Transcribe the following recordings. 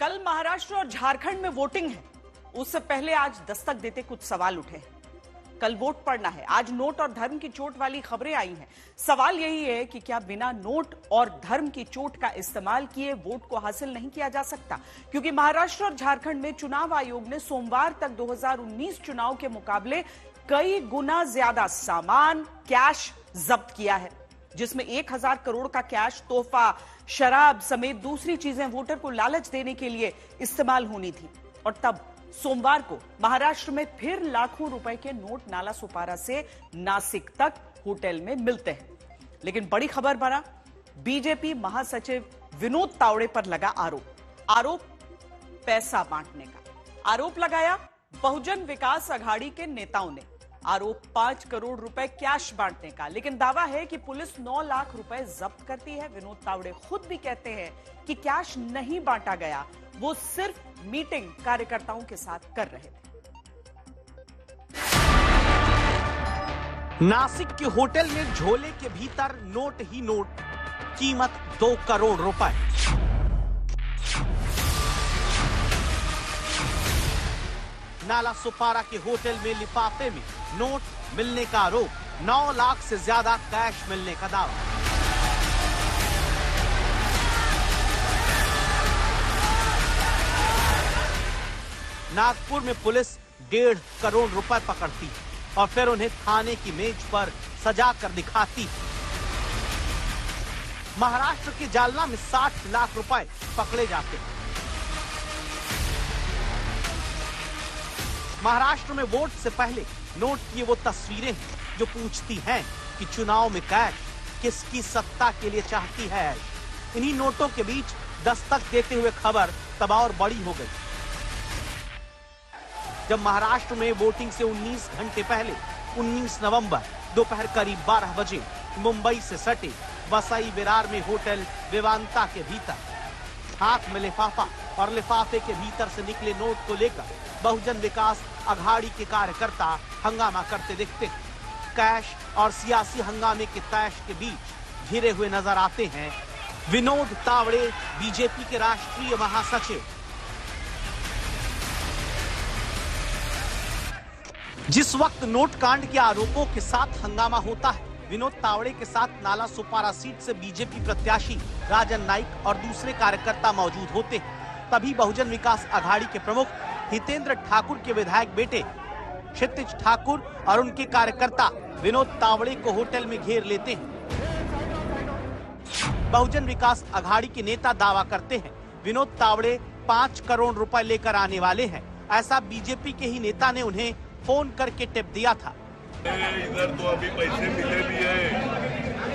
कल महाराष्ट्र और झारखंड में वोटिंग है। उससे पहले आज दस्तक देते कुछ सवाल उठे हैं। कल वोट पड़ना है। आज नोट और धर्म की चोट वाली खबरें आई हैं। सवाल यही है कि क्या बिना नोट और धर्म की चोट का इस्तेमाल किए वोट को हासिल नहीं किया जा सकता? क्योंकि महाराष्ट्र और झारखंड में चुनाव आयोग ने सोमवार तक 2019 चुनाव के मुकाबले कई गुना ज्यादा सामान, कैश जब्त किया है, जिसमें 1000 करोड़ का कैश, तोहफा, शराब समेत दूसरी चीजें वोटर को लालच देने के लिए इस्तेमाल होनी थी। और तब सोमवार को महाराष्ट्र में फिर लाखों रुपए के नोट नाला सुपारा से नासिक तक होटल में मिलते हैं। लेकिन बड़ी खबर बना, बीजेपी महासचिव विनोद तावड़े पर लगा आरोप पैसा बांटने का। आरोप लगाया बहुजन विकास अघाड़ी के नेताओं ने। आरोप 5 करोड़ रुपए कैश बांटने का। लेकिन दावा है कि पुलिस 9 लाख रुपए जब्त करती है। विनोद तावड़े खुद भी कहते हैं कि कैश नहीं बांटा गया, वो सिर्फ मीटिंग कार्यकर्ताओं के साथ कर रहे थे। नासिक के होटल में झोले के भीतर नोट ही नोट, कीमत 2 करोड़ रुपए। नाला सुपारा के होटल में लिफाफे में नोट मिलने का आरोप, 9 लाख से ज्यादा कैश मिलने का दावा। नागपुर में पुलिस 1.5 करोड़ रुपए पकड़ती और फिर उन्हें थाने की मेज पर सजा कर दिखाती। महाराष्ट्र के जालना में 60 लाख रुपए पकड़े जाते हैं। महाराष्ट्र में वोट से पहले नोट की वो तस्वीरें हैं जो पूछती हैं कि चुनाव में कैश किसकी सत्ता के लिए चाहती है। इन्हीं नोटों के बीच दस्तक देते हुए खबर तब और बड़ी हो गई, जब महाराष्ट्र में वोटिंग से 19 घंटे पहले 19 नवंबर दोपहर करीब 12 बजे मुंबई से सटे वसई विरार में होटल विवांता के भीतर हाथ में लिफाफा और लिफाफे के भीतर से निकले नोट को लेकर बहुजन विकास अघाड़ी के कार्यकर्ता हंगामा करते दिखते हैं। कैश और सियासी हंगामे के तैश के बीच घिरे हुए नजर आते हैं विनोद तावड़े, बीजेपी के राष्ट्रीय महासचिव। जिस वक्त नोट कांड के आरोपों के साथ हंगामा होता है, विनोद तावड़े के साथ नाला सुपारा सीट से बीजेपी प्रत्याशी राजन नाइक और दूसरे कार्यकर्ता मौजूद होते हैं। तभी बहुजन विकास अघाड़ी के प्रमुख हितेंद्र ठाकुर के विधायक बेटे क्षितिज ठाकुर और उनके कार्यकर्ता विनोद तावड़े को होटल में घेर लेते हैं। बहुजन विकास अघाड़ी के नेता दावा करते हैं विनोद तावड़े 5 करोड़ रुपए लेकर आने वाले हैं। ऐसा बीजेपी के ही नेता ने उन्हें फोन करके टिप दिया था। इधर तो अभी पैसे मिले भी है,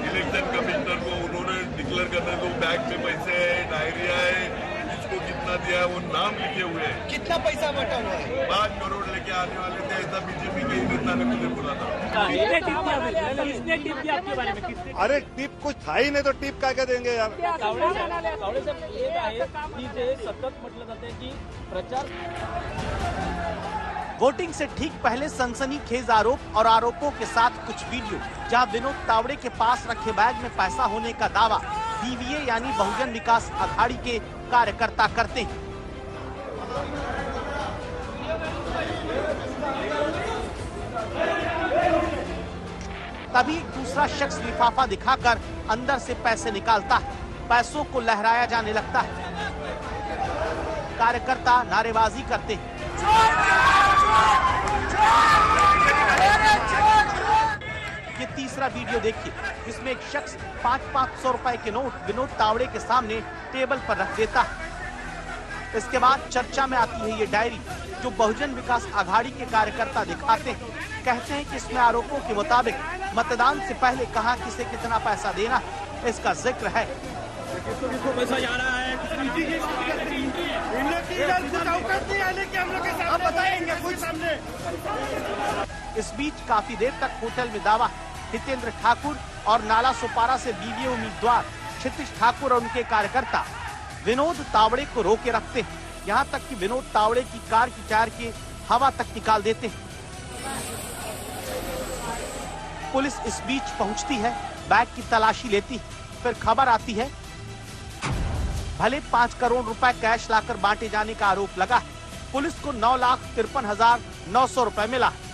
इलेक्शन कमिश्नर को उन्होंने डिक्लेयर करने को बैग में पैसे है, डायरिया है, किसको कितना दिया है वो नाम लिखे हुए हैं। कितना पैसा बटा हुआ है? 5 करोड़ लेके आने वाले थे, ऐसा बीजेपी के ही नेता ने मुझे बोला था। किसने टिप दिया आपके बारे में? अरे टिप कुछ था ही नहीं तो टिप क्या देंगे यार। सतत म्हटलं जाते की प्रचार। वोटिंग से ठीक पहले सनसनीखेज आरोप और आरोपों के साथ कुछ वीडियो, जहां विनोद तावड़े के पास रखे बैग में पैसा होने का दावा बीवीए यानी बहुजन विकास अघाड़ी के कार्यकर्ता करते हैं। तभी एक दूसरा शख्स लिफाफा दिखाकर अंदर से पैसे निकालता है। पैसों को लहराया जाने लगता है। कार्यकर्ता नारेबाजी करते हैं। ये तीसरा वीडियो देखिए, जिसमें एक शख्स 500 रुपए के नोट विनोद तावड़े के सामने टेबल पर रख देता है। इसके बाद चर्चा में आती है ये डायरी, जो बहुजन विकास अघाड़ी के कार्यकर्ता दिखाते हैं। कहते हैं कि इसमें आरोपों के मुताबिक मतदान से पहले कहां किसे कितना पैसा देना, इसका जिक्र है। किसको पैसा जा रहा है, इस बीच काफी देर तक होटल में दावा हितेंद्र ठाकुर और नाला सुपारा से बीवीए उम्मीदवार क्षितिज ठाकुर और उनके कार्यकर्ता विनोद तावड़े को रोके रखते हैं। यहाँ तक कि विनोद तावड़े की कार की टायर की हवा तक निकाल देते हैं। पुलिस इस बीच पहुंचती है, बैग की तलाशी लेती है। फिर खबर आती है भले 5 करोड़ रुपए कैश लाकर बांटे जाने का आरोप लगा है, पुलिस को 9,53,900 रुपए मिला है।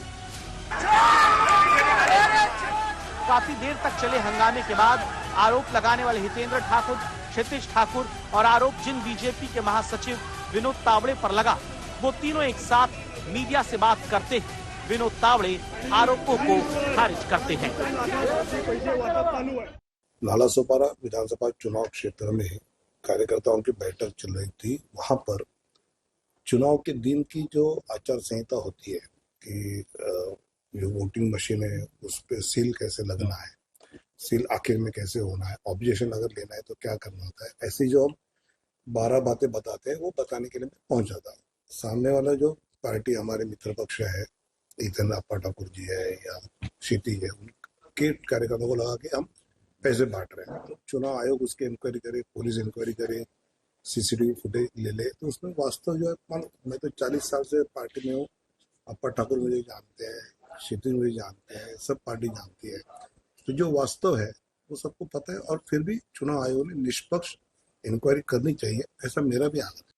काफी देर तक चले हंगामे के बाद आरोप लगाने वाले हितेंद्र ठाकुर, क्षितिज ठाकुर और आरोप जिन बीजेपी के महासचिव विनोद तावड़े पर लगा, वो तीनों एक साथ मीडिया से बात करते हैं। विनोद तावड़े आरोपों को खारिज करते हैं। नालासोपारा विधानसभा चुनाव क्षेत्र में कार्यकर्ताओं की बैठक चल रही थी। वहां पर चुनाव के दिन की जो आचार संहिता होती है कि जो वोटिंग मशीन है उस पर सील कैसे लगना है, सील आखिर में कैसे होना है, ऑब्जेक्शन अगर लेना है तो क्या करना होता है, ऐसी जो हम 12 बातें बताते हैं वो बताने के लिए मैं पहुंच जाता हूँ। सामने वाला जो पार्टी हमारे मित्र पक्ष है, हितेंद्र ठाकुर जी है या क्षितिज है, उनके कार्यकर्ताओं को लगा कि हम पैसे बांट रहे हैं। तो चुनाव आयोग उसकी इंक्वायरी करे, पुलिस इंक्वायरी करे, सीसीटीवी फुटेज ले ले, तो उसमें वास्तव जो है, मैं तो 40 साल से पार्टी में हूँ, अप्पा ठाकुर मुझे जानते हैं, क्षितिज मुझे जानते हैं, सब पार्टी जानती है, तो जो वास्तव है वो सबको पता है। और फिर भी चुनाव आयोग ने निष्पक्ष इंक्वायरी करनी चाहिए, ऐसा मेरा भी आग्रह है।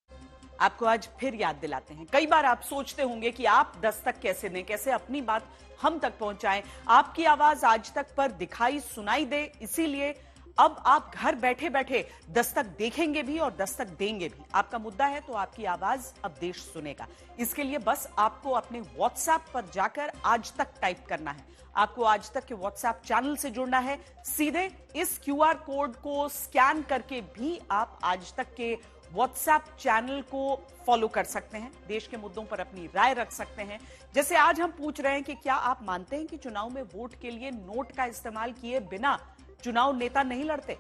आपको आज फिर याद दिलाते हैं, कई बार आप सोचते होंगे कि आप दस्तक कैसे दें, कैसे अपनी बात हम तक पहुंचाएं, आपकी आवाज आज तक पर दिखाई सुनाई दे। इसीलिए अब आप घर बैठे बैठे दस्तक देखेंगे भी और दस्तक देंगे भी। आपका मुद्दा है तो आपकी आवाज अब देश सुनेगा। इसके लिए बस आपको अपने व्हाट्सएप पर जाकर आज तक टाइप करना है। आपको आज तक के व्हाट्सएप चैनल से जुड़ना है। सीधे इस QR कोड को स्कैन करके भी आप आज तक के व्हाट्सएप चैनल को फॉलो कर सकते हैं, देश के मुद्दों पर अपनी राय रख सकते हैं। जैसे आज हम पूछ रहे हैं कि क्या आप मानते हैं कि चुनाव में वोट के लिए नोट का इस्तेमाल किए बिना चुनाव नेता नहीं लड़ते?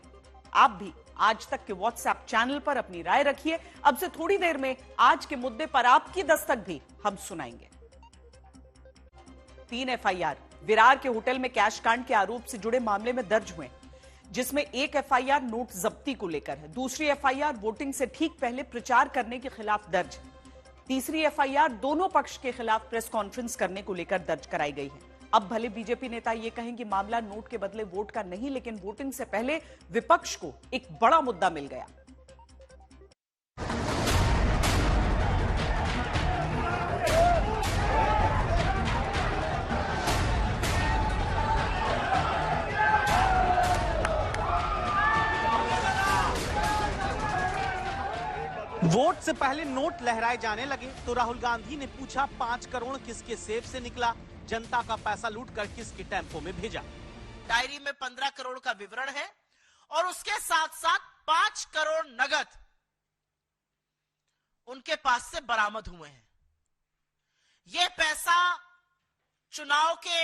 आप भी आज तक के व्हाट्सएप चैनल पर अपनी राय रखिए। अब से थोड़ी देर में आज के मुद्दे पर आपकी दस्तक भी हम सुनाएंगे। 3 FIR विरार के होटल में कैश कांड के आरोप से जुड़े मामले में दर्ज हुए, जिसमें एक FIR नोट जब्ती को लेकर है, दूसरी FIR वोटिंग से ठीक पहले प्रचार करने के खिलाफ दर्ज है, तीसरी FIR दोनों पक्ष के खिलाफ प्रेस कॉन्फ्रेंस करने को लेकर दर्ज कराई गई है। अब भले बीजेपी नेता ये कहें कि मामला नोट के बदले वोट का नहीं, लेकिन वोटिंग से पहले विपक्ष को एक बड़ा मुद्दा मिल गया। वोट से पहले नोट लहराए जाने लगे तो राहुल गांधी ने पूछा 5 करोड़ किसके सेब से निकला, जनता का पैसा लूटकर किसके टेम्पो में भेजा। डायरी में 15 करोड़ का विवरण है और उसके साथ साथ 5 करोड़ नगद उनके पास से बरामद हुए हैं। यह पैसा चुनाव के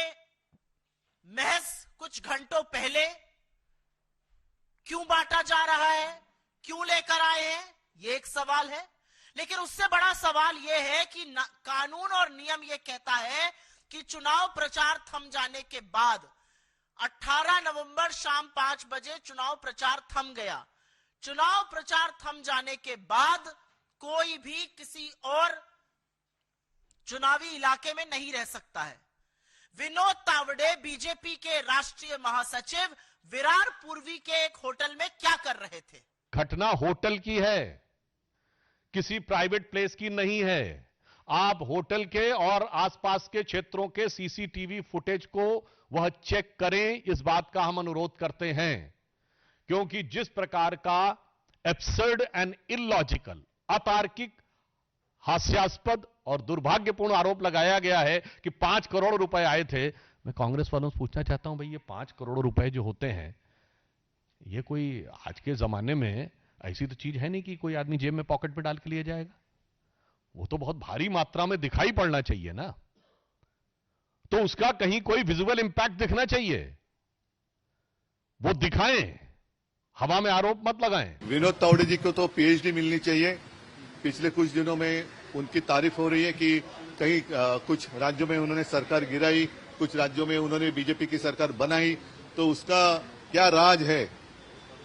महज कुछ घंटों पहले क्यों बांटा जा रहा है, क्यों लेकर आए हैं, ये एक सवाल है। लेकिन उससे बड़ा सवाल यह है कि कानून और नियम यह कहता है कि चुनाव प्रचार थम जाने के बाद 18 नवंबर शाम 5 बजे चुनाव प्रचार थम गया। चुनाव प्रचार थम जाने के बाद कोई भी किसी और चुनावी इलाके में नहीं रह सकता है। विनोद तावड़े बीजेपी के राष्ट्रीय महासचिव विरार पूर्वी के एक होटल में क्या कर रहे थे? घटना होटल की है, किसी प्राइवेट प्लेस की नहीं है। आप होटल के और आसपास के क्षेत्रों के सीसीटीवी फुटेज को वह चेक करें, इस बात का हम अनुरोध करते हैं, क्योंकि जिस प्रकार का एब्सर्ड एंड इलॉजिकल, अतार्किक, हास्यास्पद और दुर्भाग्यपूर्ण आरोप लगाया गया है कि 5 करोड़ रुपए आए थे। मैं कांग्रेस वालों से पूछना चाहता हूं, भाई ये 5 करोड़ रुपए जो होते हैं, ये कोई आज के जमाने में ऐसी तो चीज है नहीं कि कोई आदमी जेब में पॉकेट में डाल के लिए जाएगा। वो तो बहुत भारी मात्रा में दिखाई पड़ना चाहिए ना, तो उसका कहीं कोई विजुअल इंपैक्ट दिखना चाहिए, वो दिखाएं, हवा में आरोप मत लगाएं। विनोद तावड़े जी को तो PhD मिलनी चाहिए। पिछले कुछ दिनों में उनकी तारीफ हो रही है कि कहीं कुछ राज्यों में उन्होंने सरकार गिराई, कुछ राज्यों में उन्होंने बीजेपी की सरकार बनाई, तो उसका क्या राज है,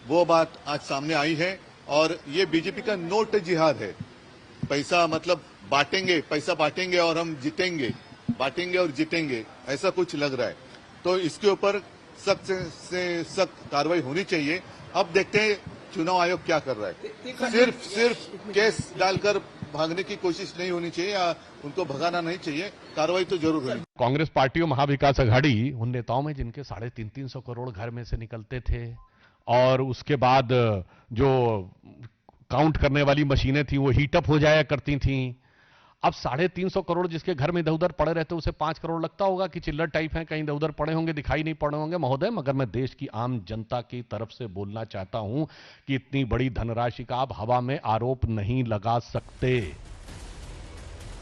वो बात आज सामने आई है। और ये बीजेपी का नोट जिहाद है। पैसा मतलब बांटेंगे, पैसा बांटेंगे और हम जीतेंगे, बांटेंगे और जीतेंगे, ऐसा कुछ लग रहा है। तो इसके ऊपर सख्त से सख्त कार्रवाई होनी चाहिए। अब देखते हैं चुनाव आयोग क्या कर रहा है। सिर्फ केस डालकर भागने की कोशिश नहीं होनी चाहिए या उनको भगाना नहीं चाहिए, कार्रवाई तो जरूर होनी। कांग्रेस पार्टी और महाविकास आघाड़ी उन नेताओं में जिनके 350 करोड़ घर में से निकलते थे, और उसके बाद जो काउंट करने वाली मशीनें थी वो हीटअप हो जाया करती थी। अब 350 करोड़ जिसके घर में इधर उधर पड़े रहते उसे 5 करोड़ लगता होगा कि चिल्लर टाइप हैं, कहीं इधर उधर पड़े होंगे, दिखाई नहीं पड़े होंगे। महोदय, मगर मैं देश की आम जनता की तरफ से बोलना चाहता हूं कि इतनी बड़ी धनराशि का आप हवा में आरोप नहीं लगा सकते।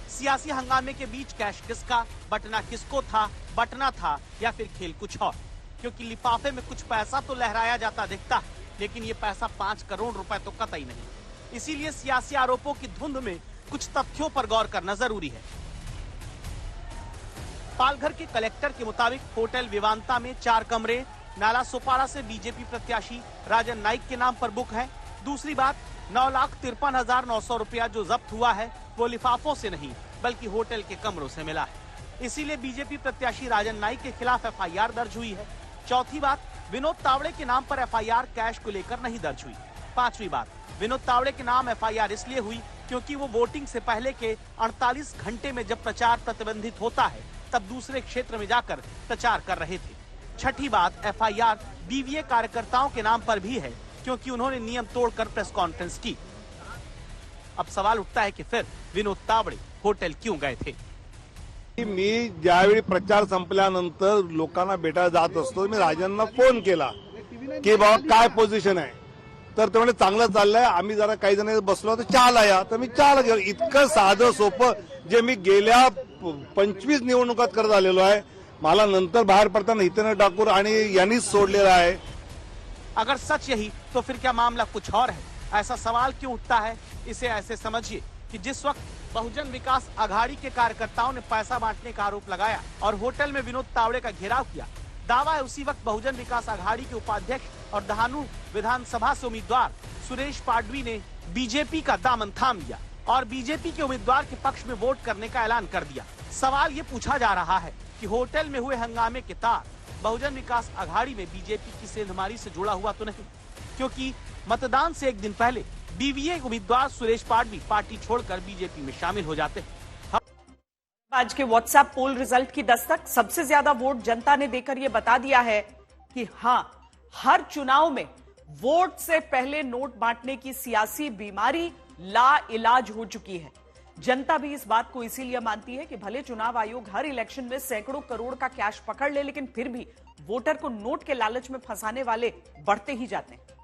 सियासी हंगामे के बीच कैश किसका, बटना किसको था, बटना था या फिर खेल कुछ और? क्योंकि लिफाफे में कुछ पैसा तो लहराया जाता दिखता है, लेकिन ये पैसा 5 करोड़ रुपए तो कतई नहीं। इसीलिए सियासी आरोपों की धुंध में कुछ तथ्यों पर गौर करना जरूरी है। पालघर के कलेक्टर के मुताबिक होटल विवांता में 4 कमरे नाला सोपारा से बीजेपी प्रत्याशी राजन नाइक के नाम पर बुक है। दूसरी बात, 9,53,900 रुपया जो जब्त हुआ है वो लिफाफों से नहीं बल्कि होटल के कमरों से मिला है। इसीलिए बीजेपी प्रत्याशी राजन नाइक के खिलाफ एफआईआर दर्ज हुई है। चौथी बात, विनोद तावड़े के नाम पर एफआईआर कैश को लेकर नहीं दर्ज हुई। पांचवी बात, विनोद तावड़े के नाम एफआईआर इसलिए हुई क्योंकि वो वोटिंग से पहले के 48 घंटे में जब प्रचार प्रतिबंधित होता है तब दूसरे क्षेत्र में जाकर प्रचार कर रहे थे। छठी बात, एफआईआर बीवीए कार्यकर्ताओं के नाम पर भी है क्योंकि उन्होंने नियम तोड़कर प्रेस कॉन्फ्रेंस की। अब सवाल उठता है कि फिर विनोद तावड़े होटल क्यों गए थे? मी ज्यावेळी प्रचार संपल्यानंतर लोकांना भेटायला जात असतो, मी राजांना फोन केला की बाबा काय पोझिशन आहे, तर ते म्हणजे चांगलं चाललंय, आम्ही जरा काही जण बसलो तर चहाला या, तर मी चहाला गेलो. इतकं साधं सोपं जे मी गेल्या 25 निवडणुकात करत आलेलो आहे. मला नंतर बाहेर पडताना हितेंद्र ठाकूर आणि यांनीच सोडलेला आहे. अगर सच यही तो फिर क्या मामला कुछ और है? ऐसा सवाल क्यों उठता है? इसे ऐसे समझिए कि जिस वक्त बहुजन विकास आघाड़ी के कार्यकर्ताओं ने पैसा बांटने का आरोप लगाया और होटल में विनोद तावड़े का घेराव किया, दावा है उसी वक्त बहुजन विकास आघाड़ी के उपाध्यक्ष और दहानू विधानसभा से उम्मीदवार सुरेश पाडवी ने बीजेपी का दामन थाम लिया और बीजेपी के उम्मीदवार के पक्ष में वोट करने का ऐलान कर दिया। सवाल ये पूछा जा रहा है कि होटल में हुए हंगामे के तार बहुजन विकास आघाड़ी में बीजेपी की सेंधमारी से जुड़ा हुआ तो नहीं, क्योंकि मतदान से एक दिन पहले बीवीए उम्मीदवार सुरेश पाडवी पार्टी छोड़कर बीजेपी में शामिल हो जाते हैं। आज के व्हाट्सएप पोल रिजल्ट की दस्तक, सबसे ज्यादा वोट जनता ने देकर यह बता दिया है कि हां, हर चुनाव में वोट से पहले नोट बांटने की सियासी बीमारी लाइलाज हो चुकी है। जनता भी इस बात को इसीलिए मानती है कि भले चुनाव आयोग हर इलेक्शन में सैकड़ों करोड़ का कैश पकड़ ले, लेकिन फिर भी वोटर को नोट के लालच में फंसाने वाले बढ़ते ही जाते हैं।